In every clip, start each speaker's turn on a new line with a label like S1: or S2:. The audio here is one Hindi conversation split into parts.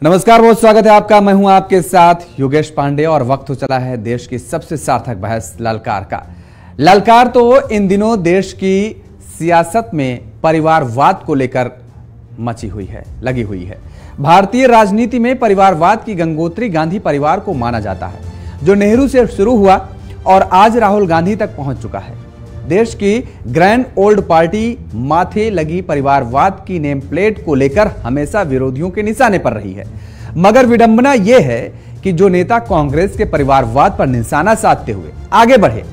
S1: नमस्कार, बहुत स्वागत है आपका। मैं हूं आपके साथ योगेश पांडे और वक्त हो चला है देश की सबसे सार्थक बहस ललकार का। ललकार तो इन दिनों देश की सियासत में परिवारवाद को लेकर मची हुई है, लगी हुई है। भारतीय राजनीति में परिवारवाद की गंगोत्री गांधी परिवार को माना जाता है, जो नेहरू से शुरू हुआ और आज राहुल गांधी तक पहुंच चुका है। देश की ग्रैंड ओल्ड पार्टी माथे लगी परिवारवाद की नेम प्लेट को लेकर हमेशा विरोधियों के निशाने पर रही है। मगर विडंबना यह है कि जो नेता कांग्रेस के परिवारवाद पर निशाना साधते हुए आगे बढ़े,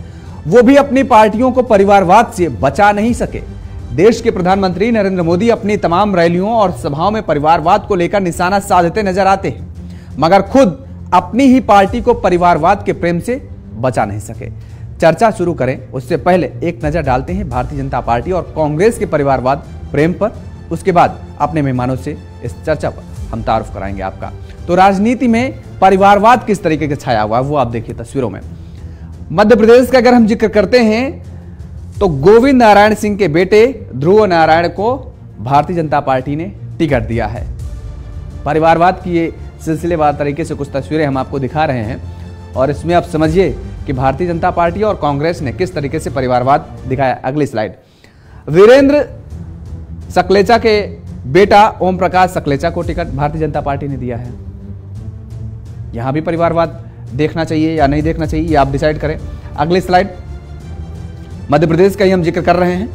S1: वो भी अपनी पार्टियों को परिवारवाद से बचा नहीं सके। देश के प्रधानमंत्री नरेंद्र मोदी अपनी तमाम रैलियों और सभाओं में परिवारवाद को लेकर निशाना साधते नजर आते हैं, मगर खुद अपनी ही पार्टी को परिवारवाद के प्रेम से बचा नहीं सके। चर्चा शुरू करें उससे पहले एक नजर डालते हैं भारतीय जनता पार्टी और कांग्रेस के परिवारवाद प्रेम पर। उसके बाद अपने मेहमानों से इस चर्चा पर हम तारुफ कराएंगे आपका। तो राजनीति में परिवारवाद किस तरीके का छाया हुआ है वो आप देखिए तस्वीरों में। मध्य प्रदेश का अगर हम जिक्र करते हैं तो गोविंद नारायण सिंह के बेटे ध्रुव नारायण को भारतीय जनता पार्टी ने टिकट दिया है। परिवारवाद की ये सिलसिलेवार तरीके से कुछ तस्वीरें हम आपको दिखा रहे हैं और इसमें आप समझिए कि भारतीय जनता पार्टी और कांग्रेस ने किस तरीके से परिवारवाद दिखाया। अगली स्लाइड। वीरेंद्र सकलेचा के बेटा ओम प्रकाश सकलेचा को टिकट भारतीय जनता पार्टी ने दिया है। यहां भी परिवारवाद देखना चाहिए या नहीं देखना चाहिए, ये आप डिसाइड करें। अगली स्लाइड। मध्य प्रदेश का ही हम जिक्र कर रहे हैं।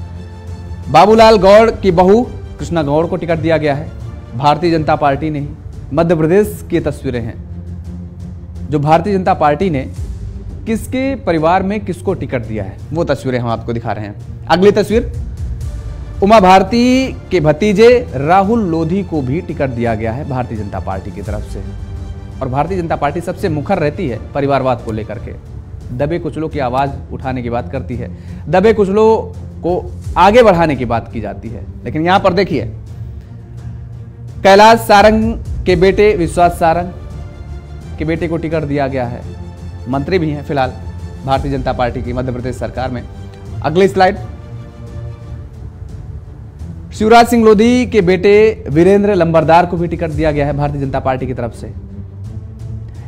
S1: बाबूलाल गौड़ की बहू कृष्णा गौड़ को टिकट दिया गया है, भारतीय जनता पार्टी ने ही। मध्य प्रदेश की तस्वीरें हैं जो भारतीय जनता पार्टी ने किसके परिवार में किसको टिकट दिया है, वो तस्वीरें हम आपको दिखा रहे हैं। अगली तस्वीर। उमा भारती के भतीजे राहुल लोधी को भी टिकट दिया गया है भारतीय जनता पार्टी की तरफ से। और भारतीय जनता पार्टी सबसे मुखर रहती है परिवारवाद को लेकर के। दबे कुचलों की आवाज उठाने की बात करती है, दबे कुचलों को आगे बढ़ाने की बात की जाती है। लेकिन यहां पर देखिए, कैलाश सारंग के बेटे विश्वास सारंग के बेटे को टिकट दिया गया है, मंत्री भी हैं फिलहाल भारतीय जनता पार्टी की मध्य प्रदेश सरकार में। अगली स्लाइड। शिवराज सिंह लोधी के बेटे वीरेंद्र लंबरदार को भी टिकट दिया गया है भारतीय जनता पार्टी की तरफ से।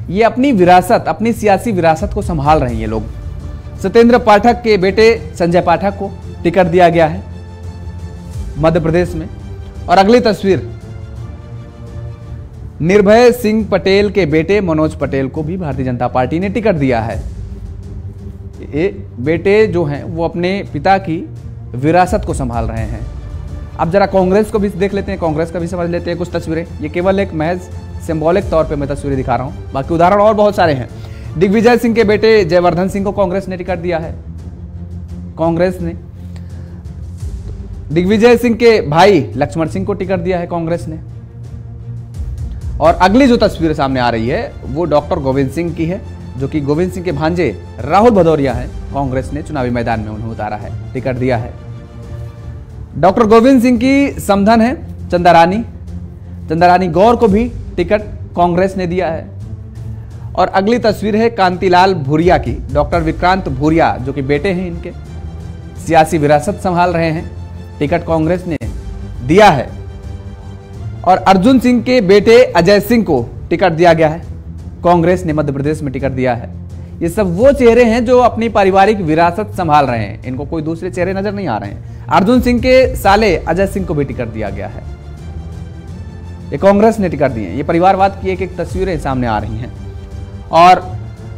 S1: ये अपनी विरासत, अपनी सियासी विरासत को संभाल रहे हैं ये लोग। सत्येंद्र पाठक के बेटे संजय पाठक को टिकट दिया गया है मध्य प्रदेश में। और अगली तस्वीर। निर्भय सिंह पटेल के बेटे मनोज पटेल को भी भारतीय जनता पार्टी ने टिकट दिया है। ये बेटे जो हैं वो अपने पिता की विरासत को संभाल रहे हैं। अब जरा कांग्रेस को भी देख लेते हैं, कांग्रेस का भी समझ लेते हैं कुछ तस्वीरें। ये केवल एक महज सिंबॉलिक तौर पे मैं तस्वीरें दिखा रहा हूं, बाकी उदाहरण और बहुत सारे हैं। दिग्विजय सिंह के बेटे जयवर्धन सिंह को कांग्रेस ने टिकट दिया है। कांग्रेस ने दिग्विजय सिंह के भाई लक्ष्मण सिंह को टिकट दिया है कांग्रेस ने। और अगली जो तस्वीर सामने आ रही है वो डॉक्टर गोविंद सिंह की है, जो कि गोविंद सिंह के भांजे राहुल भदौरिया हैं। कांग्रेस ने चुनावी मैदान में उन्हें उतारा है, टिकट दिया है। डॉक्टर गोविंद सिंह की समधन है चंद्रारानी गौर को भी टिकट कांग्रेस ने दिया है। और अगली तस्वीर है कांतिलाल भूरिया की, डॉक्टर विक्रांत भूरिया जो कि बेटे हैं इनके, सियासी विरासत संभाल रहे हैं, टिकट कांग्रेस ने दिया है। और अर्जुन सिंह के बेटे अजय सिंह को टिकट दिया गया है, कांग्रेस ने मध्य प्रदेश में टिकट दिया है। ये सब वो चेहरे हैं जो अपनी पारिवारिक विरासत संभाल रहे हैं, इनको कोई दूसरे चेहरे नजर नहीं आ रहे हैं। अर्जुन सिंह के साले अजय सिंह को भी टिकट दिया गया है, ये कांग्रेस ने टिकट दिए हैं। ये परिवारवाद की एक एक तस्वीरें सामने आ रही हैं। और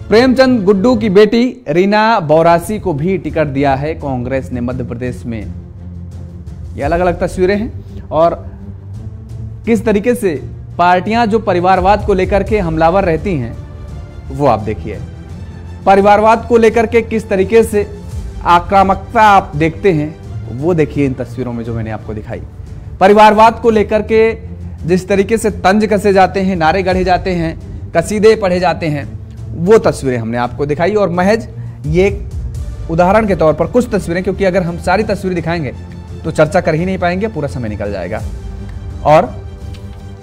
S1: प्रेमचंद गुड्डू की बेटी रीना बौरासी को भी टिकट दिया है कांग्रेस ने मध्य प्रदेश में। ये अलग अलग तस्वीरें हैं और किस तरीके से पार्टियां जो परिवारवाद को लेकर के हमलावर रहती हैं वो आप देखिए। परिवारवाद को लेकर के किस तरीके से आक्रामकता आप देखते हैं वो देखिए इन तस्वीरों में जो मैंने आपको दिखाई। परिवारवाद को लेकर के जिस तरीके से तंज कसे जाते हैं, नारे गढ़े जाते हैं, कसीदे पढ़े जाते हैं, वो तस्वीरें हमने आपको दिखाई। और महज ये उदाहरण के तौर पर कुछ तस्वीरें, क्योंकि अगर हम सारी तस्वीरें दिखाएंगे तो चर्चा कर ही नहीं पाएंगे, पूरा समय निकल जाएगा और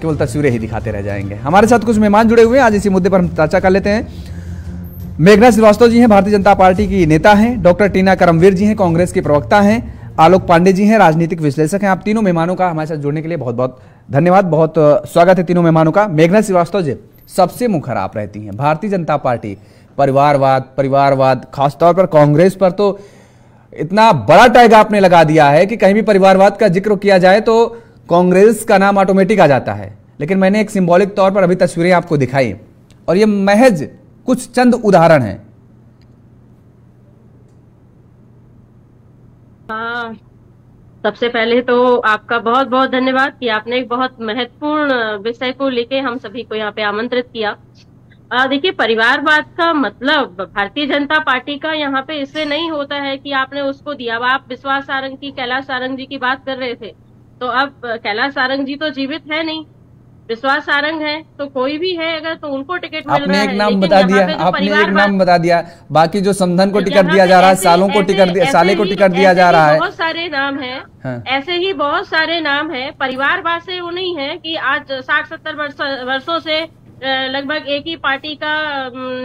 S1: केवल तस्वीरें ही दिखाते रह जाएंगे। हमारे साथ कुछ मेहमान जुड़े हुए हैं, आज इसी मुद्दे पर हम चर्चा कर लेते हैं। मेघना श्रीवास्तव जी हैं, भारतीय जनता पार्टी की नेता हैं। डॉक्टर टीना करमवीर जी हैं, कांग्रेस की प्रवक्ता हैं। आलोक पांडे जी हैं, राजनीतिक विश्लेषक हैं। आप तीनों मेहमानों का हमारे साथ जुड़ने के लिए बहुत बहुत धन्यवाद, बहुत स्वागत है तीनों मेहमानों का। मेघना श्रीवास्तव जी, सबसे मुखर आप रहती हैं, भारतीय जनता पार्टी परिवारवाद खासतौर पर कांग्रेस पर तो इतना बड़ा टैग आपने लगा दिया है कि कहीं भी परिवारवाद का जिक्र किया जाए तो कांग्रेस का नाम ऑटोमेटिक आ जाता है। लेकिन मैंने एक सिंबॉलिक तौर पर अभी तस्वीरें आपको दिखाई और ये महज कुछ चंद उदाहरण हैं।
S2: सबसे पहले तो आपका बहुत बहुत धन्यवाद कि आपने एक बहुत महत्वपूर्ण विषय को लेके हम सभी को यहाँ पे आमंत्रित किया। देखिए, परिवारवाद का मतलब भारतीय जनता पार्टी का यहाँ पे इससे नहीं होता है कि आपने उसको दिया। अब आप विश्वास सारंग की, कैलाश सारंग जी की बात कर रहे थे, तो अब कैलाश सारंग जी तो जीवित है नहीं, विश्वास सारंग है, तो कोई भी है अगर तो उनको टिकट मिल रहा है।
S1: आपने एक नाम बता दिया, आपने एक नाम बता दिया, बाकी जो समधन को टिकट दिया जा रहा है, सालों को टिकट दिया, साले को टिकट दिया जा रहा है।
S2: बहुत सारे नाम हैं। हाँ। ऐसे ही बहुत सारे नाम हैं। परिवारवाद से वो नहीं है कि आज 60-70 वर्षों से लगभग एक ही पार्टी का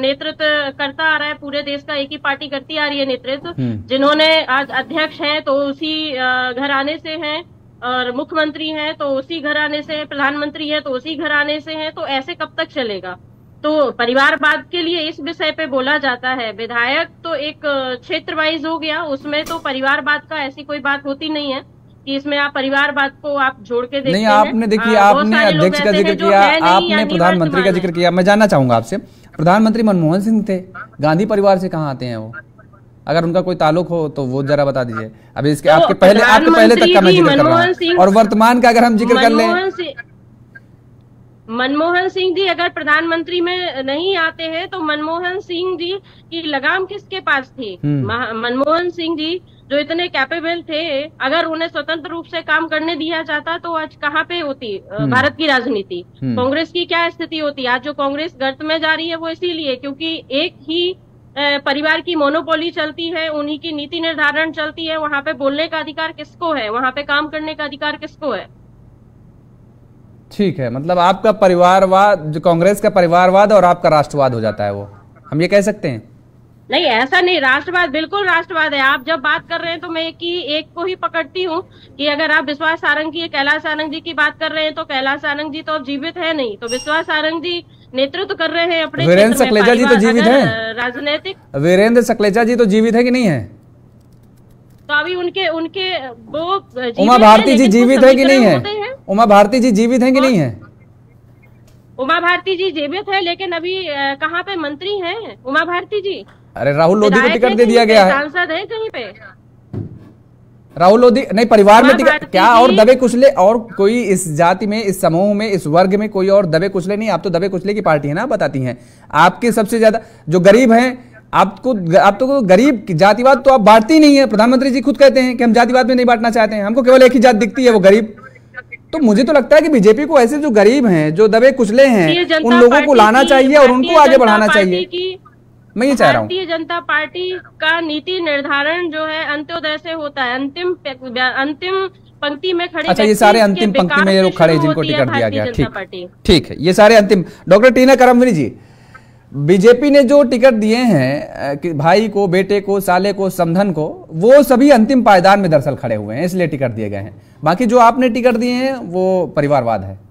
S2: नेतृत्व करता आ रहा है, पूरे देश का एक ही पार्टी करती आ रही है नेतृत्व। जिन्होंने आज अध्यक्ष हैं तो उसी घराने से हैं, और मुख्यमंत्री हैं तो उसी घराने से हैं, प्रधानमंत्री है तो उसी घराने से हैं, तो ऐसे कब तक चलेगा? तो परिवारवाद के लिए इस विषय पे बोला जाता है। विधायक तो एक क्षेत्र वाइज हो गया, उसमें तो परिवारवाद का ऐसी कोई बात होती नहीं है कि इसमें आप परिवारवाद को आप जोड़ के देखते
S1: नहीं, आपने देखिए, आपने अध्यक्ष का जिक्र किया, आपने प्रधानमंत्री का जिक्र किया। मैं जानना चाहूंगा आपसे, प्रधानमंत्री मनमोहन सिंह थे, गांधी परिवार से कहाँ आते हैं वो? अगर उनका कोई ताल्लुक हो तो वो जरा बता दीजिए। अभी इसके आपके पहले तक का मैं जिक्र कर रहा हूं, और वर्तमान का अगर हम जिक्र कर लें,
S2: मनमोहन सिंह जी अगर प्रधानमंत्री में नहीं आते हैं तो मनमोहन सिंह जी की लगाम किसके पास थी? मनमोहन सिंह जी जो इतने कैपेबल थे, अगर उन्हें स्वतंत्र रूप से काम करने दिया जाता तो आज कहाँ पे होती भारत की राजनीति? कांग्रेस की क्या स्थिति होती? आज जो कांग्रेस गर्त में जा रही है वो इसीलिए क्योंकि एक ही परिवार की मोनोपोली चलती है, उन्हीं की नीति निर्धारण चलती है। वहां पे बोलने का अधिकार किसको है? वहां पे काम करने का अधिकार किसको है?
S1: ठीक है, मतलब आपका परिवारवाद, जो कांग्रेस का परिवारवाद और आपका राष्ट्रवाद हो जाता है, वो हम ये कह सकते हैं?
S2: नहीं, ऐसा नहीं, राष्ट्रवाद बिल्कुल राष्ट्रवाद है। आप जब बात कर रहे हैं तो मैं एक को ही पकड़ती हूँ कि अगर आप विश्वास सारंग की, कैलाश सारंग जी की बात कर रहे हैं तो कैलाश सारंग जी तो अब जीवित है नहीं, तो विश्वास सारंग जी नेतृत्व कर रहे हैं अपने।
S1: वीरेंद्र सकलेचा जी तो जीवित है,
S2: राजनीतिक
S1: वीरेंद्र सकलेचा जी तो जीवित है कि नहीं है?
S2: तो अभी उनके वो
S1: उमा भारती जी जीवित है कि नहीं है? उमा भारती जी जीवित है कि नहीं है?
S2: उमा भारती जी जीवित है, लेकिन अभी कहाँ पे मंत्री हैं उमा भारती जी?
S1: अरे राहुल लोधी को टिकट दे दिया गया है,
S2: सांसद है कहीं पे।
S1: राहुल लोधी नहीं, परिवार में टिकट क्या? और दबे कुचले और कोई इस जाति में, इस समूह में, इस वर्ग में कोई और दबे कुचले नहीं? आप तो दबे कुचले की पार्टी है ना, बताती हैं। आपके सबसे ज्यादा जो गरीब हैं, आप तो गरीब जातिवाद तो आप बांटती नहीं है। प्रधानमंत्री जी खुद कहते हैं कि हम जातिवाद में नहीं बांटना चाहते हैं, हमको केवल एक ही जात दिखती है, वो गरीब। तो मुझे तो लगता है कि बीजेपी को ऐसे जो गरीब हैं, जो दबे कुचले हैं, उन लोगों को लाना चाहिए और उनको आगे बढ़ाना चाहिए। मैं ये चाह रहा हूँ,
S2: भारतीय जनता पार्टी का नीति निर्धारण जो है अंत्योदय से होता है, अंतिम पंक्ति में खड़े।
S1: अच्छा, ये सारे अंतिम पंक्ति में लोग खड़े जिनको टिकट दिया गया, ठीक है, ये सारे अंतिम। डॉक्टर टीना करमवीर जी, बीजेपी ने जो टिकट दिए हैं कि भाई को, बेटे को, साले को, समधन को, वो सभी अंतिम पायदान में दरअसल खड़े हुए हैं, इसलिए टिकट दिए गए हैं। बाकी जो आपने टिकट दिए हैं वो परिवारवाद है।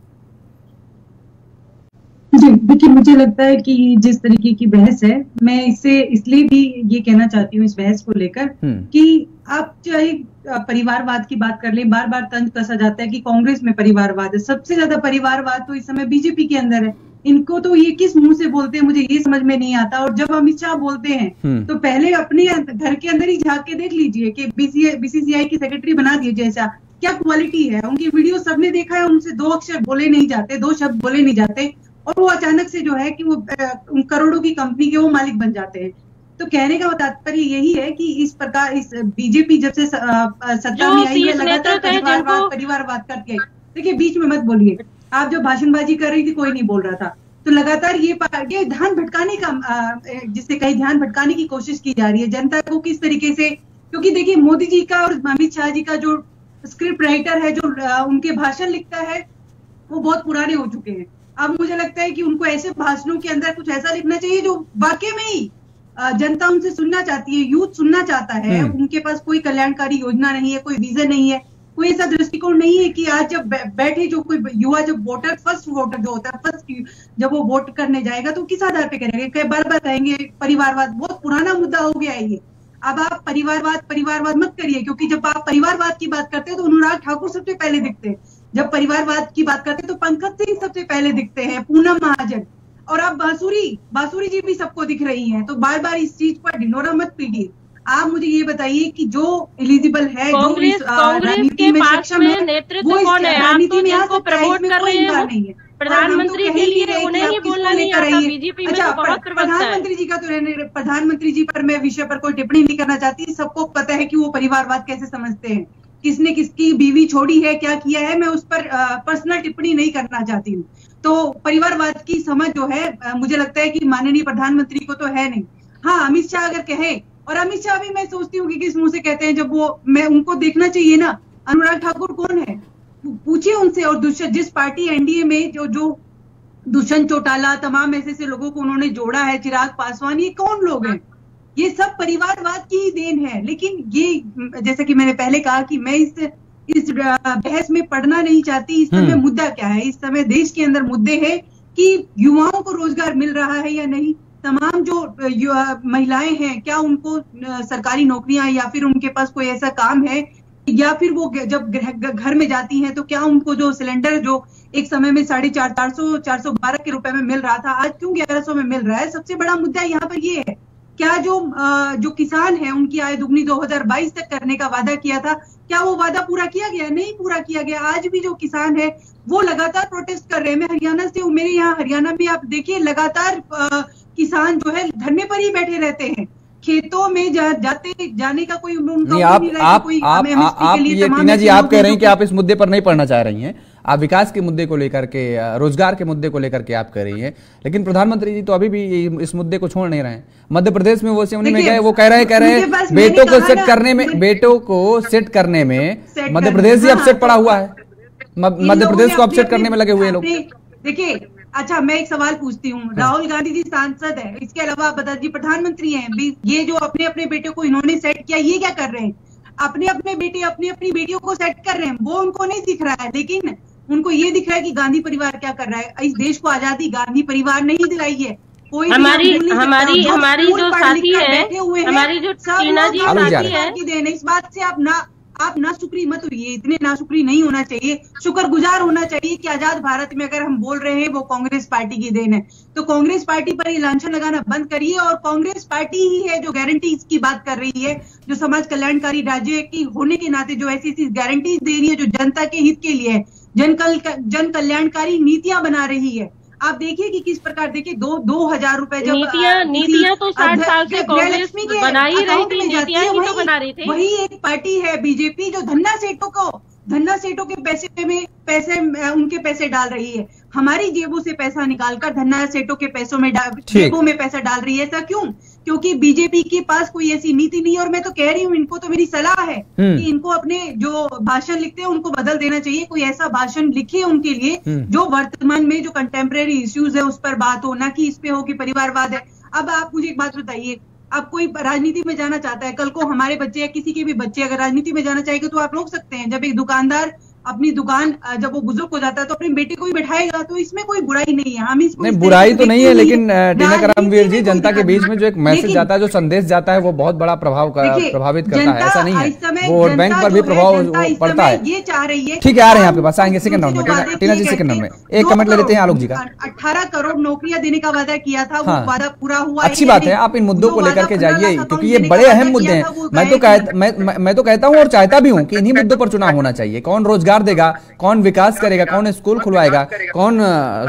S3: जी देखिए, मुझे लगता है कि जिस तरीके की बहस है, मैं इससे इसलिए भी ये कहना चाहती हूँ इस बहस को लेकर कि आप चाहे परिवारवाद की बात कर ले, बार बार तंज कसा जाता है कि कांग्रेस में परिवारवाद है। सबसे ज्यादा परिवारवाद तो इस समय बीजेपी के अंदर है। इनको तो ये किस मुंह से बोलते हैं, मुझे ये समझ में नहीं आता। और जब अमित शाह बोलते हैं तो पहले अपने घर के अंदर ही झांक के देख लीजिए कि बीसीसीआई की सेक्रेटरी बना दिए जैसा, क्या क्वालिटी है उनकी। वीडियो सबने देखा है, उनसे 2 अक्षर बोले नहीं जाते, 2 शब्द बोले नहीं जाते, और वो अचानक से जो है कि वो करोड़ों की कंपनी के वो मालिक बन जाते हैं। तो कहने का तात्पर्य यही है कि इस प्रकार इस बीजेपी जब से सत्ता में आई है, लगातार परिवारवाद करती है। देखिए, बीच में मत बोलिए, आप जो भाषणबाजी कर रही थी कोई नहीं बोल रहा था, तो लगातार ये ध्यान भटकाने का, जिससे कहीं ध्यान भटकाने की कोशिश की जा रही है जनता को किस तरीके से। क्योंकि देखिए, मोदी जी का और अमित शाह जी का जो स्क्रिप्ट राइटर है, जो उनके भाषण लिखता है, वो बहुत पुराने हो चुके हैं। अब मुझे लगता है कि उनको ऐसे भाषणों के अंदर कुछ ऐसा लिखना चाहिए जो वाकई में ही जनता उनसे सुनना चाहती है, यूथ सुनना चाहता है। उनके पास कोई कल्याणकारी योजना नहीं है, कोई विजन नहीं है, कोई ऐसा दृष्टिकोण नहीं है कि आज जब बैठे जो कोई युवा, जब वोटर, फर्स्ट वोटर जो होता है, फर्स्ट जब वो वोट करने जाएगा तो किस आधार पे करेंगे? बार बार कहेंगे परिवारवाद, बहुत पुराना मुद्दा हो गया है ये। अब आप परिवारवाद मत करिए, क्योंकि जब आप परिवारवाद की बात करते हैं तो अनुराग ठाकुर सबसे पहले दिखते हैं। जब परिवारवाद की बात करते हैं तो पंकज सिंह सबसे पहले दिखते हैं, पूनम महाजन, और अब बांसुरी जी भी सबको दिख रही हैं। तो बार बार इस चीज पर ढिंढोरा मत पीटिए। आप मुझे ये बताइए कि जो एलिजिबल है, जो इस राजनीति में सक्षम है, वो इस राजनीति में आ सकता है, इसमें कोई इनकार नहीं है।
S2: प्रधानमंत्री के लिए उन्हें ही बोलना नहीं आता, बीजेपी में तो बहुत प्रवक्ता है।
S3: प्रधानमंत्री जी का तो प्रधानमंत्री जी पर मैं विषय पर कोई टिप्पणी नहीं करना चाहती। सबको पता है कि वो परिवारवाद कैसे समझते हैं, किसने किसकी बीवी छोड़ी है, क्या किया है, मैं उस पर पर्सनल टिप्पणी नहीं करना चाहती हूँ। तो परिवारवाद की समझ जो है, मुझे लगता है कि माननीय प्रधानमंत्री को तो है नहीं। हाँ, अमित शाह अगर कहे, और अमित शाह भी मैं सोचती हूँ कि किस मुंह से कहते हैं, जब वो, मैं उनको देखना चाहिए ना, अनुराग ठाकुर कौन है, पूछिए उनसे। और जिस पार्टी एनडीए में जो दुष्यंत चौटाला, तमाम ऐसे लोगों को उन्होंने जोड़ा है, चिराग पासवान, ये कौन लोग हैं? ये सब परिवारवाद की ही देन है। लेकिन ये, जैसे कि मैंने पहले कहा कि मैं इस बहस में पढ़ना नहीं चाहती। इस समय मुद्दा क्या है? इस समय देश के अंदर मुद्दे हैं कि युवाओं को रोजगार मिल रहा है या नहीं, तमाम जो महिलाएं हैं क्या उनको सरकारी नौकरियां, या फिर उनके पास कोई ऐसा काम है, या फिर वो जब घर में जाती हैं तो क्या उनको जो सिलेंडर जो एक समय में 412 के रुपए में मिल रहा था, आज क्यों 1100 में मिल रहा है? सबसे बड़ा मुद्दा यहाँ पर ये है, क्या जो किसान है उनकी आय दुगनी 2022 तक करने का वादा किया था, क्या वो वादा पूरा किया गया? नहीं पूरा किया गया। आज भी जो किसान है वो लगातार प्रोटेस्ट कर रहे हैं। मैं हरियाणा से हूँ, मेरे यहाँ हरियाणा में आप देखिए लगातार किसान जो है धरने पर ही बैठे रहते हैं, खेतों में जाने का कोई उनका
S1: नहीं। आप ये टीना जी, आप कह रहे हैं कि आप इस मुद्दे पर नहीं पढ़ना चाह रही हैं, आप विकास के मुद्दे को लेकर के, रोजगार के मुद्दे को लेकर के आप कह रही हैं, लेकिन प्रधानमंत्री जी तो अभी भी इस मुद्दे को छोड़ नहीं रहे हैं। मध्य प्रदेश में वो सिवनी में गए, वो कह रहे हैं बेटों को सेट करने में मध्य प्रदेश ही अपसेट पड़ा हुआ है, मध्य प्रदेश को अपसेट करने में लगे हुए लोग।
S3: देखिए, अच्छा मैं एक सवाल पूछती हूँ, राहुल गांधी जी सांसद है, इसके अलावा बता जी प्रधानमंत्री हैं, ये जो अपने अपने बेटे को इन्होंने सेट किया, ये क्या कर रहे हैं? अपने अपने बेटे अपनी अपनी बेटियों को सेट कर रहे हैं, वो उनको नहीं दिख रहा है, लेकिन उनको ये दिख रहा है कि गांधी परिवार क्या कर रहा है। इस देश को आजादी गांधी परिवार नहीं दिलाई है। कोई
S2: हमारी जो साथी है, हमारी जो टीना जी साथी है,
S3: इस बात से आप नाशुक्री मत होइए, इतने नाशुक्री नहीं होना चाहिए, शुक्रगुजार होना चाहिए कि आजाद भारत में अगर हम बोल रहे हैं वो कांग्रेस पार्टी की देन है, तो कांग्रेस पार्टी पर ये लांछन लगाना बंद करिए। और कांग्रेस पार्टी ही है जो गारंटीज की बात कर रही है, जो समाज कल्याणकारी राज्य की होने के नाते जो ऐसी गारंटीज दे रही है, जो जनता के हित के लिए जन कल्याणकारी नीतियां बना रही है। आप देखिए कि किस प्रकार, देखिए 2000 रुपए जब
S2: नीतियां तो 60 साल से कांग्रेस बना ही रही थी, नीतियां ही तो बना रही थी।
S3: वही एक पार्टी है बीजेपी जो धन्ना सेठों के पैसे उनके पैसे डाल रही है, हमारी जेबों से पैसा निकालकर धन्ना सेठों के पैसों में जेबों में पैसा डाल रही है। ऐसा क्यों? क्योंकि बीजेपी के पास कोई ऐसी नीति नहीं है। और मैं तो कह रही हूँ, इनको तो मेरी सलाह है कि इनको अपने जो भाषण लिखते हैं उनको बदल देना चाहिए, कोई ऐसा भाषण लिखे उनके लिए जो वर्तमान में जो कंटेम्प्रेरी इश्यूज है उस पर बात हो, ना कि इस पे हो कि परिवारवाद है। अब आप मुझे एक बात बताइए, अब कोई राजनीति में जाना चाहता है, कल को हमारे बच्चे या किसी के भी बच्चे अगर राजनीति में जाना चाहेंगे तो आप रोक सकते हैं। जब एक दुकानदार अपनी दुकान, जब वो बुजुर्ग हो जाता है तो अपने बेटे को ही बैठाएगा, तो इसमें कोई बुराई नहीं है। हम इसको
S1: नहीं, बुराई तो नहीं है, लेकिन टीना करमवीर जी, जनता के बीच में जो एक मैसेज जाता है, जो संदेश जाता है, वो बहुत बड़ा प्रभावित करता है। ऐसा नहीं है, वोट बैंक पर भी प्रभाव पड़ता है।
S3: ये चाह रही है,
S1: ठीक है, आ रहे हैं आपके पास, आएंगे सेकंड राउंड में। टीना जी सेकंड राउंड में एक कमेंट ले लेते हैं आलोक जी का।
S3: 18 करोड़ नौकरियां देने का वादा किया था, वो वादा पूरा हुआ?
S1: अच्छी बात है, आप इन मुद्दों को लेकर के जाइए, क्योंकि ये बड़े अहम मुद्दे हैं। मैं तो कहता हूँ और चाहता भी हूँ कि इन्हीं मुद्दों पर चुनाव होना चाहिए। कौन रोजगार देगा, कौन विकास करेगा, कौन स्कूल खुलवाएगा, कौन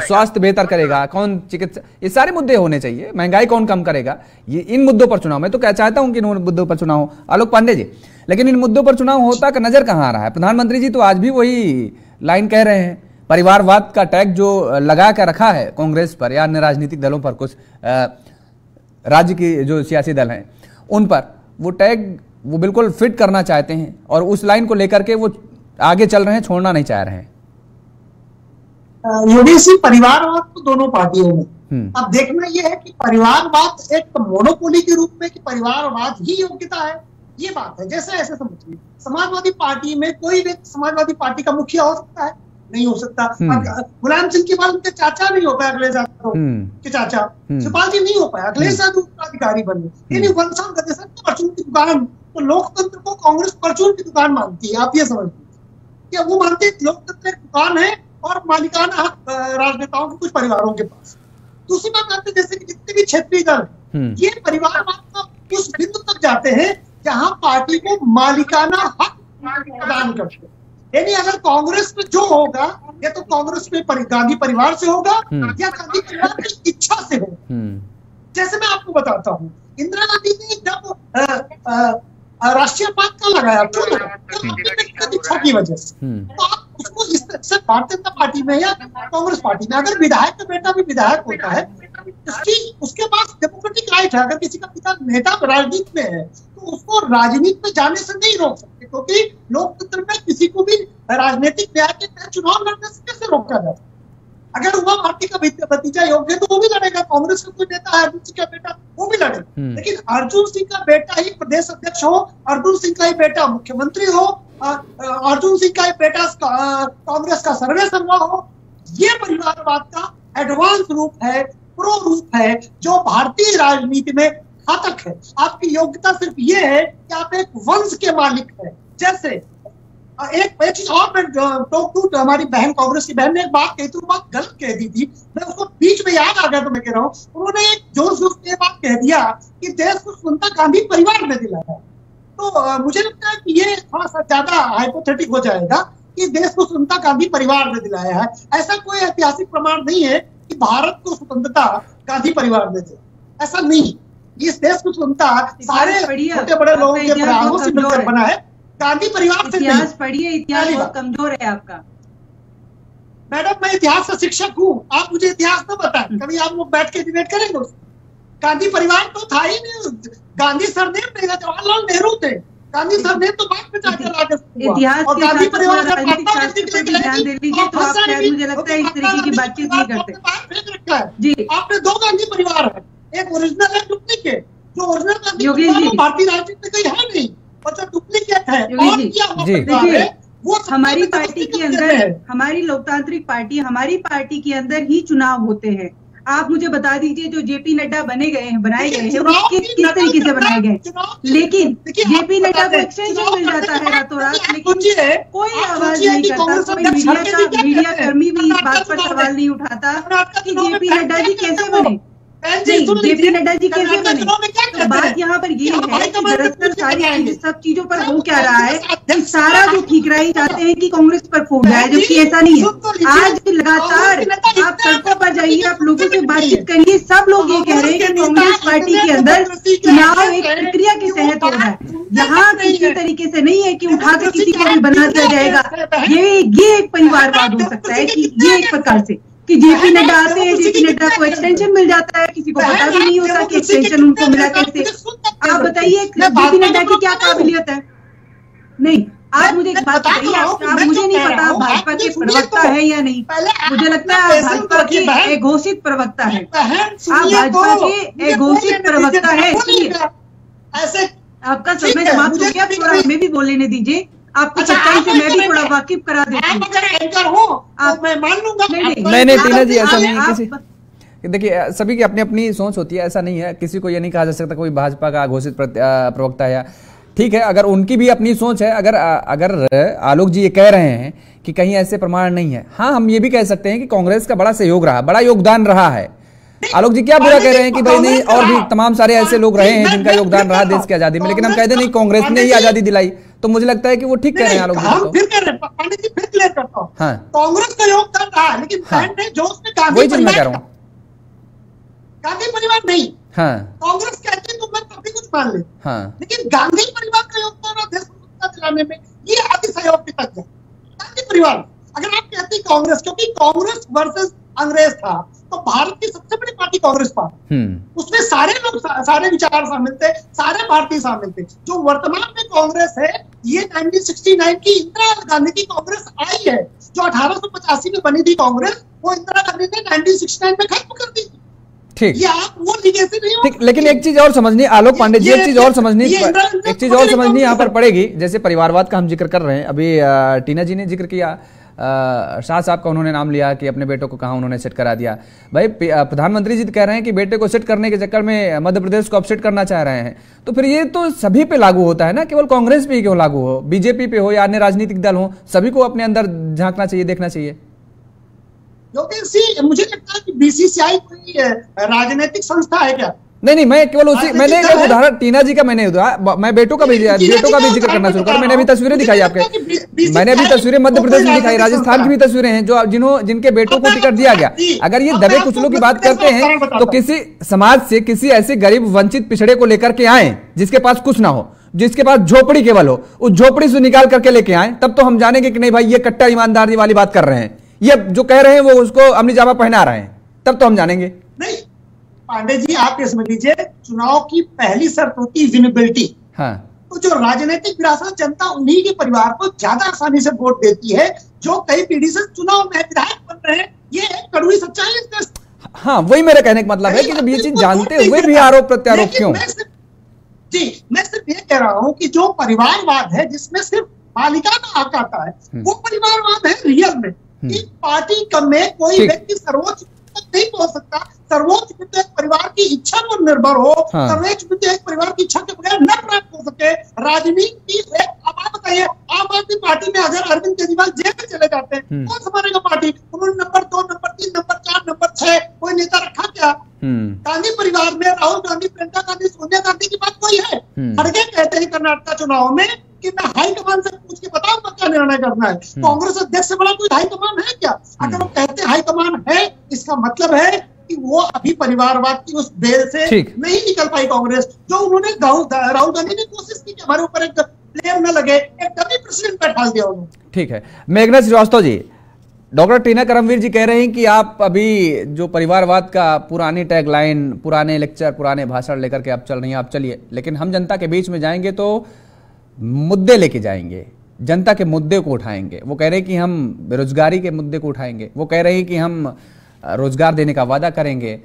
S1: स्वास्थ्य बेहतर करेगा, कौन चिकित्सा, ये सारे मुद्दे होने चाहिए। महंगाई कौन कम करेगा, ये इन मुद्दों पर चुनाव। मैं तो चाहता हूं कि इन मुद्दों पर चुनाव हो, आलोक पांडे जी, लेकिन इन मुद्दों पर चुनाव होता का नजर कहां आ रहा है? प्रधानमंत्री जी तो आज भी वही लाइन कह रहे हैं, परिवारवाद का टैग जो लगा कर रखा है कांग्रेस पर या अन्य राजनीतिक दलों पर, कुछ राज्य के जो सियासी दल हैं उन पर, वो टैग वो बिल्कुल फिट करना चाहते हैं और उस लाइन को लेकर के वो आगे चल रहे हैं, छोड़ना नहीं चाह रहे हैं।
S4: योगेश जी, परिवारवाद तो दोनों पार्टियों में अब देखना यह है कि परिवारवाद एक मोनोपोली के रूप में कि परिवारवाद ही योग्यता है, ये बात है। जैसे ऐसे समझिए, समाजवादी पार्टी में कोई व्यक्ति समाजवादी पार्टी का मुखिया हो सकता है, नहीं हो सकता। मुलायम सिंह के बाद उनके चाचा नहीं हो पाए, अखिलेश यादव के चाचा शिवपाल जी नहीं हो पाए, अखिलेश यादव उत्तराधिकारी बने। यानी वंशा परचून की दुकान, तो लोकतंत्र को कांग्रेस परचून की दुकान मानती है। आप ये समझिए कि वो मानते हैं लोकतंत्र एक दुकान है और मालिकाना हक राजनेताओं के कुछ परिवारों के पास। दूसरी बात आती है जैसे कि जितने भी क्षेत्रीय दल ये परिवारवाद का उस बिंदु तक जाते हैं जहां पार्टी को मालिकाना हक प्रदान करते हैं। यानी अगर कांग्रेस में जो होगा या तो कांग्रेस में गांधी परिवार से होगा या गांधी परिवार की इच्छा से होगा। जैसे मैं आपको बताता हूँ, इंदिरा गांधी ने जब राष्ट्रीय पद का लगाया क्यों लगाया? व्यक्तिगत इच्छा की वजह से। तो आप उसको इस तरह से भारतीय जनता पार्टी में या कांग्रेस पार्टी में अगर विधायक का बेटा भी विधायक होता है, उसके पास डेमोक्रेटिक राइट है। अगर किसी का पिता नेता राजनीति में है तो उसको राजनीति में जाने से नहीं रोक सकते, क्योंकि लोकतंत्र में किसी को भी राजनीतिक न्याय के तहत चुनाव लड़ने से कैसे रोका जाता? अगर उमा भारती का भतीजा योग्य है तो वो भी लड़ेगा, कांग्रेस का कोई नेता है अर्जुन सिंह का बेटा वो भी लड़ेगा। लेकिन अर्जुन सिंह का बेटा ही प्रदेश अध्यक्ष हो, अर्जुन सिंह का ही बेटा मुख्यमंत्री हो, अर्जुन सिंह का ही बेटा कांग्रेस का सर्वे सर्वा हो, ये परिवारवाद का एडवांस रूप है, प्रो रूप है, जो भारतीय राजनीति में घातक है। आपकी योग्यता सिर्फ ये है कि आप एक वंश के मालिक है। जैसे एक चीज और मैं टोक टू, हमारी बहन कांग्रेस की बहन ने एक बात कही थी, वो बात गलत कह दी थी, मैं उसको बीच में याद आ गया तो मैं कह रहा हूँ। उन्होंने एक जोश में ये बात कह दिया कि देश को स्वतंत्रता गांधी परिवार ने दिलाया। तो मुझे लगता है कि ये थोड़ा सा ज्यादा हाइपोथेटिक हो जाएगा कि देश को स्वतंत्रता गांधी परिवार ने दिलाया है। ऐसा कोई ऐतिहासिक प्रमाण नहीं है कि भारत को स्वतंत्रता गांधी परिवार ने दिया, ऐसा नहीं। इस देश को स्वतंत्रता सारे छोटे बड़े लोगों के प्रयासों से मिलकर बना है, गांधी परिवार से।
S3: इतिहास पढ़िए, इतिहास बहुत कमजोर है आपका।
S4: मैडम मैं इतिहास का शिक्षक हूँ, आप मुझे इतिहास न बताएं। कभी आप लोग बैठ के डिबेट करेंगे? गांधी परिवार तो था ही नहीं, गांधी सरनेम नहीं था, जवाहरलाल नेहरू थे। गांधी सरनेम तो बाद में जाकर आगे
S3: इतिहास और गांधी परिवार ध्यान दे लीजिए तो आप शायद मुझे लगता है इस तरीके की बातचीत नहीं करते जी।
S4: आपने दो गांधी परिवार है, एक ओरिजिनल है डुप्लीकेट। जो ओरिजिनल गांधी भारतीय राजनीति में कोई है नहीं, डुप्लीकेट है।
S3: देखिए वो हमारी पार्टी के अंदर, हमारी लोकतांत्रिक पार्टी, हमारी पार्टी के अंदर ही चुनाव होते हैं। आप मुझे बता दीजिए जो जेपी नड्डा बनाए गए हैं वो किस तरीके से बनाए गए? लेकिन जेपी नड्डा को एक्सटेंशन मिल जाता है रातों रात, लेकिन कोई आवाज नहीं करता, कोई मीडिया कर्मी भी इस बात पर सवाल नहीं उठाता कि जेपी नड्डा जी कैसे बने। जेपी नड्डा जी कैसे बने? तो बात यहाँ पर ये है कि दरअसल सारी सब चीजों पर हो क्या रहा है कि सारा जो ठिकराई चाहते हैं कि कांग्रेस पर फूट जाए, जबकि ऐसा नहीं है। आज लगातार आप सड़कों पर जाइए, आप लोगों से बातचीत करिए, सब लोग ये कह रहे हैं कि कांग्रेस पार्टी के अंदर चुनाव एक प्रक्रिया के तहत हो रहा है। यहाँ किसी तरीके से नहीं है कि उठाकर किसी को भी बना दिया जाएगा। ये एक परिवारवाद हो सकता है कि ये एक प्रकार से कि जेपी नड्डा आते हैं, जेपी नड्डा को एक्सटेंशन मिल जाता है, किसी को पता भी नहीं होता कि एक्सटेंशन उनको मिला कैसे। आप बताइए जेपी नड्डा की क्या काबिलियत है? नहीं, आप मुझे एक बात बताइए, आप मुझे नहीं पता भाजपा के प्रवक्ता है या नहीं, मुझे लगता है आप भाजपा के घोषित प्रवक्ता है, आप भाजपा के घोषित प्रवक्ता है, इसलिए ऐसे आपका समय समाप्त हो गया। थोड़ा हमें भी बोल लेने दीजिए, आपको सच्चाई से मैं भी थोड़ा वाकिफ करा देती हूँ। आप मैं मान लूंगा।
S1: नहीं टीना जी, ऐसा नहीं है। किसी देखिए सभी की अपनी अपनी सोच होती है, ऐसा नहीं है। किसी को ये नहीं कहा जा सकता कोई भाजपा का घोषित प्रवक्ता है। ठीक है, अगर उनकी भी अपनी सोच है, अगर आलोक जी ये कह रहे हैं कि कहीं ऐसे प्रमाण नहीं है, हाँ हम ये भी कह सकते हैं कि कांग्रेस का बड़ा सहयोग रहा, बड़ा योगदान रहा है। आलोक जी क्या बुरा कह रहे हैं कि भाई नहीं, और भी तमाम सारे ऐसे लोग रहे हैं जिनका योगदान रहा देश की आजादी में, लेकिन हम कहते नहीं कांग्रेस ने ही आजादी दिलाई, तो मुझे लगता है कि वो ठीक कह रहे हैं आलोक जी।
S4: फिर क्लियर करता हूँ, कांग्रेस का योगदान रहा, लेकिन
S1: वही चीज मैं कह रहा हूँ,
S4: गांधी परिवार नहीं। कांग्रेस कहती है तो मैं कभी कुछ मान ले, लेकिन गांधी परिवार का योगदान देश को दिलाने में ये आदि सहयोग तक है। गांधी परिवार अगर आप कहते कांग्रेस, क्योंकि कांग्रेस वर्सेस अंग्रेज था, तो भारत की सबसे बड़ी पार्टी कांग्रेस पार्टी, उसमें सारे लोग, सारे विचार शामिल थे, सारे भारतीय शामिल थे। जो वर्तमान में कांग्रेस है ये 1969 की इंदिरा गांधी की कांग्रेस आई है। जो 1885 में बनी थी कांग्रेस, वो इंदिरा गांधी ने 1969 में खत्म कर दी थी।
S1: ठीक,
S4: ये आप वो लीगेसी नहीं हो।
S1: ठीक, लेकिन एक चीज और समझनी आलोक पांडे जी, एक चीज और समझनी यहाँ पर पड़ेगी। जैसे परिवारवाद का हम जिक्र कर रहे हैं, अभी टीना जी ने जिक्र किया, शाह साहब का उन्होंने नाम लिया कि अपने बेटों को कहां उन्होंने सेट करा दिया। भाई प्रधानमंत्री जी कह रहे हैं कि बेटे को सेट करने के चक्कर में मध्य प्रदेश को अपसेट करना चाह रहे हैं, तो फिर ये तो सभी पे लागू होता है ना, केवल कांग्रेस पे ही क्यों लागू हो, बीजेपी पे हो या अन्य राजनीतिक दल हो, सभी को अपने अंदर झांकना चाहिए, देखना चाहिए।
S4: मुझे लगता है कि बीसीसीआई कोई राजनीतिक संस्था है क्या?
S1: नहीं, मैं केवल उसी, मैंने एक उदाहरण टीना जी का मैं बेटों का भी जिक्र करना शुरू कर। मैंने अभी तस्वीरें दिखाई आपके, मैंने अभी तस्वीरें मध्य प्रदेश में दिखाई, राजस्थान की भी तस्वीरें हैं जो जिनके बेटों को टिकट दिया गया। अगर ये दबे कुचलों की बात करते हैं तो किसी समाज से किसी ऐसे गरीब वंचित पिछड़े को लेकर के आए जिसके पास कुछ ना हो, जिसके पास झोपड़ी केवल हो, उस झोपड़ी से निकाल करके लेके आए, तब तो हम जानेंगे कि नहीं भाई ये कट्टर ईमानदारी वाली बात कर रहे हैं, ये जो कह रहे हैं वो उसको अमली जामा पहना रहे हैं, तब तो हम जानेंगे।
S4: नहीं पांडे जी, आप ये समझ लीजिए, चुनाव की पहली शर्त होती है विजिबिलिटी। हाँ। तो जो राजनीतिक विरासत, जनता उन्हीं के परिवार को ज्यादा आसानी से वोट देती है जो कई पीढ़ी से चुनाव में विधायक बन रहे हैं। ये एक कड़वी सच्चाई है।
S1: हाँ, वही मेरा कहने का मतलब है कि जब ये चीज जानते हुए भी आरोप प्रत्यारोप क्यों?
S4: मैं सिर्फ ये कह रहा हूँ कि जो परिवारवाद है जिसमें सिर्फ मालिकाना हक आता है, वो परिवारवाद है रियल में। पार्टी में कोई व्यक्ति सर्वोच्च नहीं पहुंच सकता, सर्वोच्च विधेयक परिवार की इच्छा पर निर्भर हो, सर्वोच्च विधेयक परिवार की इच्छा के बगैर न प्राप्त हो सके। राजनीति आप बताइए, आम आदमी पार्टी में अगर अरविंद केजरीवाल जेल में चले जाते हैं, कौन संभालेगा पार्टी? उन्होंने नंबर 2, नंबर 3, नंबर 4, नंबर 6 कोई नेता रखा क्या? गांधी परिवार में राहुल गांधी, प्रियंका गांधी, सोनिया गांधी की बात कोई है? खड़गे कहते हैं कर्नाटक चुनाव में कि मैं हाईकमान से पूछ के बताऊंगा क्या निर्णय करना है। कांग्रेस अध्यक्ष से बड़ा कोई हाईकमान है क्या? अगर वो कहते हैं हाईकमान है, इसका मतलब है कि वो अभी परिवारवाद की उस बेल से नहीं निकल पाई कांग्रेस। जो उन्होंने राहुल गांधी ने कोशिश की कि हमारे ऊपर एक ब्लेम न लगे, एक डमी प्रेसिडेंट बैठा दिया उन्होंने।
S1: ठीक है, मेघना श्रीवास्तव जी, डॉक्टर टीना करमवीर जी कह रहे हैं कि आप अभी जो परिवारवाद का पुरानी टैगलाइन, पुराने लेक्चर, पुराने भाषण लेकर के आप चल रही हैं, आप चलिए, लेकिन हम जनता के बीच में जाएंगे तो मुद्दे लेके जाएंगे, जनता के मुद्दे को उठाएंगे। वो कह रहे हैं कि हम बेरोजगारी के मुद्दे को उठाएंगे, वो कह रहे हैं कि हम रोजगार देने का वादा करेंगे,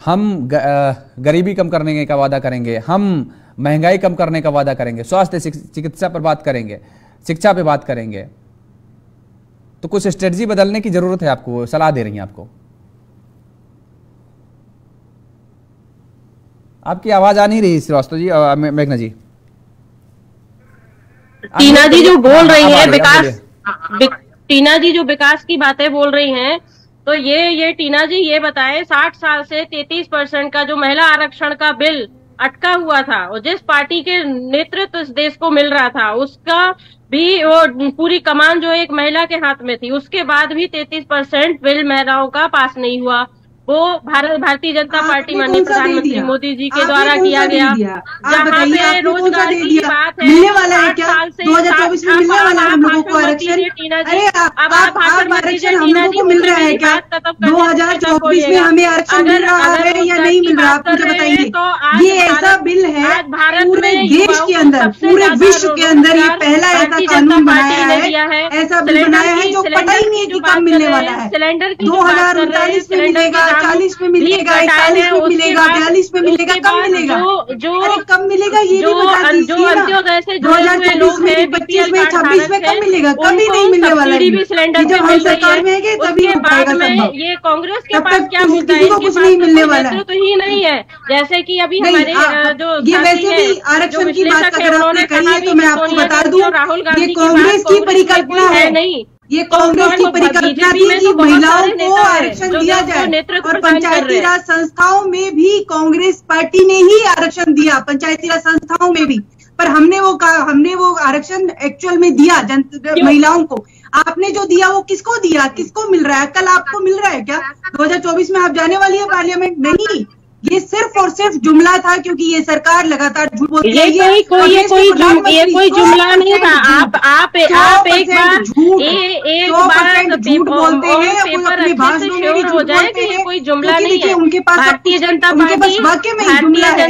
S1: हम गरीबी कम करने का वादा करेंगे, हम महंगाई कम करने का वादा करेंगे, स्वास्थ्य चिकित्सा पर बात करेंगे, शिक्षा पे बात करेंगे। तो कुछ स्ट्रेटजी बदलने की जरूरत है, आपको सलाह दे रही हैं आपको। आपकी आवाज आ नहीं रही श्रीवास्तव जी, मेघना जी।
S2: टीना जी जो बोल रही है विकास, टीना जी जो विकास की बातें बोल रही हैं, तो ये टीना जी ये बताए 60 साल से 33% का जो महिला आरक्षण का बिल अटका हुआ था, और जिस पार्टी के नेतृत्व इस देश को मिल रहा था उसका भी वो पूरी कमान जो एक महिला के हाथ में थी, उसके बाद भी 33% बिल महिलाओं का पास नहीं हुआ। वो भारतीय जनता पार्टी माननीय प्रधानमंत्री मोदी जी के द्वारा किया गया, जहाँ पे रोजगार की बात है।
S3: मिलने वाला है क्या 2024 में? मिलने वाला है हम लोगों को आरक्षण? अरे अब आप आरक्षण हम लोगों को मिल रहा है क्या 2024 में? हमें आरक्षण मिल रहा है या नहीं मिल रहा, आप मुझे बताइए। ये ऐसा बिल है पूरे देश के अंदर, पूरे विश्व के अंदर ये पहला ऐसा कानून बनाया है, ऐसा बिल बनाया है जो पता ही नहीं है कि कब मिलने वाला है। 2039 में मिलेगा, 40 में मिलेगा, 41 में मिलेगा, 42 में मिलेगा, कब मिलेगा? अरे कब मिलेगा ये भी बता दीजिए ना। 2024 में, 25 में, 26 में कब मिलेगा? कभी नहीं मिलने वाला है। जब हम सरकार में आएंगे तभी हो पाएगा संभव।
S2: ये कांग्रेस के पास क्या मुद्दा है?
S3: किसी को कुछ नहीं मिलने वाला है।
S2: तो ही नहीं है, जैसे कि अभी हमारे जो
S3: ये वैसे भी आरक्षण की बात अगर आपने कही है तो मैं आपको बता दूं, ये कांग्रेस की परिकल्पना है, नहीं ये कांग्रेस की परिकल्पना थी कि महिलाओं को आरक्षण दिया जाए, और पंचायती राज संस्थाओं में भी कांग्रेस पार्टी ने ही आरक्षण दिया, पंचायती राज संस्थाओं में भी। पर हमने वो आरक्षण एक्चुअल में दिया महिलाओं को। आपने जो दिया वो किसको दिया, किसको मिल रहा है? कल आपको मिल रहा है क्या? 2024 में आप जाने वाली है पार्लियामेंट? नहीं, ये सिर्फ और सिर्फ जुमला था, क्योंकि ये सरकार लगातार झूठ बोलती है।
S2: ये कोई जुमला नहीं था। आप एक बार
S3: झूठ बोलते हैं, अपने भाषणों में भी झूठ बोलते हैं।
S2: कोई जुमला नहीं है।
S3: उनके पास
S2: भारतीय जनता पार्टी,
S3: वाकई में जुमला है।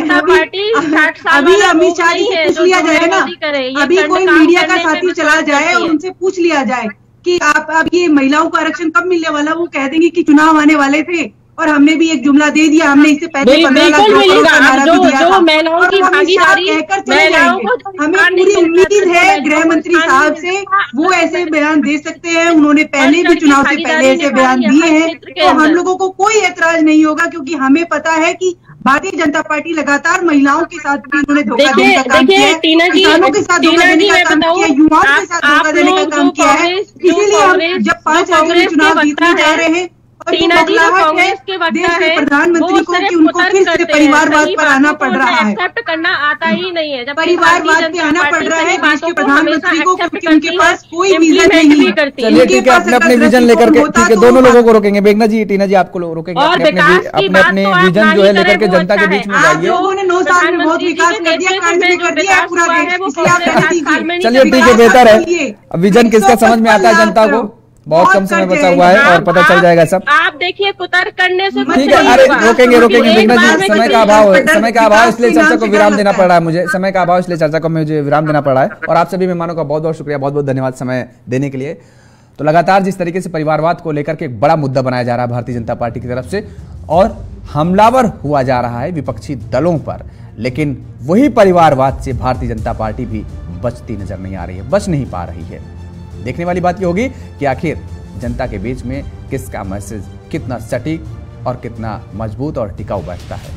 S3: अभी अमित शाह जी से पूछ लिया जाए ना, अभी कोई मीडिया का साथी चला जाए और उनसे पूछ लिया जाए कि आप ये महिलाओं को आरक्षण कब मिलने वाला, वो कह देंगे कि चुनाव आने वाले थे, और हमने भी एक जुमला दे दिया, हमने इससे पहले 15 लाख करोड़ का नारा भी दिया था।
S2: महिलाओं की भागीदारी,
S3: कहकर चले जाएंगे। हमें पूरी उम्मीद है गृह मंत्री साहब से, वो ऐसे बयान दे सकते हैं, उन्होंने पहले भी चुनाव से पहले ऐसे बयान दिए हैं, तो हम लोगों को कोई ऐतराज नहीं होगा, क्योंकि हमें पता है कि भारतीय जनता पार्टी लगातार महिलाओं के साथ भी उन्होंने धोखा देने का काम किया है, किसानों के साथ धोखा देने का काम किया है, युवाओं के साथ धोखा देने का काम किया है। इसीलिए हम जब 5 राज्यों में चुनाव जीतने जा रहे हैं,
S2: टीना जी जो कांग्रेस के वक्ता है,
S3: प्रधानमंत्री को कि उनको फिर से परिवारवाद पर आना पड़ रहा है,
S2: एक्सेप्ट करना आता ही नहीं है, जब
S3: परिवारवाद पे आना पड़ रहा है देश के प्रधानमंत्री को, क्योंकि उनके पास कोई विजन नहीं है।
S1: चलिए ठीक है, अपने अपने विजन लेकर के, ठीक है, दोनों लोगों को रोकेंगे। मेघना जी, टीना जी, आपको रोकेंगे, अपने अपने विजन जो है लेकर के जनता के बीच में जाइए।
S3: लोगों ने 9 साल में बहुत विकास कर दिया, कांड भी कर दिया पूरा देश।
S1: चलिए ठीक है, बेहतर है। अब विजन किसका समझ में आता है जनता को, बहुत कम समय बचा हुआ है और पता चल जाएगा सब।
S2: आप देखिए, कुतर करने से
S1: ठीक है, अरे रोकेंगे मेघना जी, समय का अभाव है, इसलिए चर्चा को विराम देना पड़ रहा है मुझे, समय का अभाव, इसलिए चर्चा को मुझे विराम देना पड़ रहा है। और आप सभी मेहमानों का बहुत बहुत शुक्रिया, बहुत बहुत धन्यवाद समय देने के लिए। तो लगातार जिस तरीके से परिवारवाद को लेकर के एक बड़ा मुद्दा बनाया जा रहा है भारतीय जनता पार्टी की तरफ से, और हमलावर हुआ जा रहा है विपक्षी दलों पर, लेकिन वही परिवारवाद से भारतीय जनता पार्टी भी बचती नजर नहीं आ रही है, बच नहीं पा रही है। देखने वाली बात यह होगी कि आखिर जनता के बीच में किसका मैसेज कितना सटीक और कितना मजबूत और टिकाऊ बैठता है।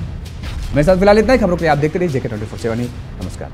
S1: मेरे साथ फिलहाल इतना ही। खबरों के लिए आप देखते रहिए JK24/7। नमस्कार।